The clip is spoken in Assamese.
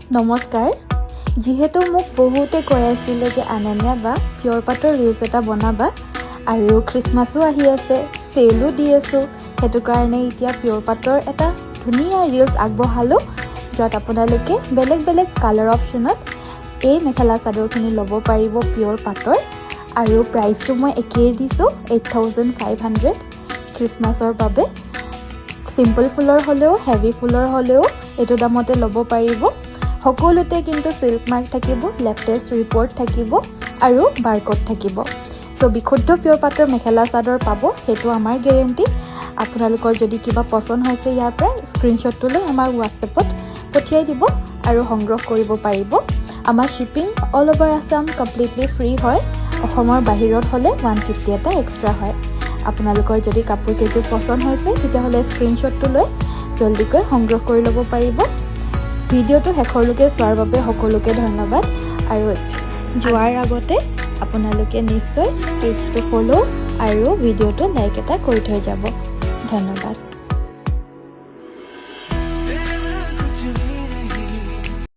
নমস্কাৰ যিহেতু মোক বহুতে কৈ আছিলে যে আনান্যা বা পিয়ৰ পাটৰ ৰিলছ এটা বনাবা আৰু খ্ৰীষ্টমাছো আহি আছে সেলো দি আছো হেতু কাৰণে এতিয়া পিয়ৰ পাটৰ এটা ধুনীয়া ৰিলছ আগবঢ়ালো যত আপোনালোকে বেলেগ বেলেগ কালাৰ অপচনত এই মেখেলা চাদৰখিনি ল'ব পাৰিব পিয়ৰ পাটৰ আৰু প্ৰাইচটো মই একেই দিছো 8500 খ্ৰীষ্টমাছৰ বাবে সিম্পল ফুলৰ হলেও হেভি ফুলৰ হলেও এটো দামতে ল'ব পাৰিব সকলোতে কিন্তু সিল্ক মাৰ্ক থাকিব লেটেষ্ট ৰিপোৰ্ট থাকিব আৰু বাৰকোড থাকিব সো বিশুদ্ধ পিয়ৰ পাটৰ মেখেলা চাদৰ পাব হেতু আমাৰ গ্যাৰান্টি আপোনালোকৰ যদি কিবা পছন্দ হৈছে ইয়াৰ পৰা স্ক্ৰিনশ্বটটো লৈ আমাৰ WhatsAppত পঠিয়াই দিব আৰু সংগ্ৰহ কৰিব পাৰিব আমাৰ shipping all over Assam completely free হয় অসমৰ বাহিৰত হলে 150 এটা এক্সট্ৰা হয় আপোনালোকৰ যদি কাপোৰ কেইটো পছন্দ হৈছে তেতিয়াহলে স্ক্ৰিনশ্বটটো লৈ জলদিকৈ সংগ্ৰহ কৰি ল'ব পাৰিব ভিডিওটো শেষৰলৈকে চোৱাৰ বাবে সকলোকে ধন্যবাদ আৰু যোৱাৰ আগতে আপোনালোকে নিশ্চয় পেজটো ফলো আৰু ভিডিওটো লাইক এটা কৰি থৈ যাব ধন্যবাদ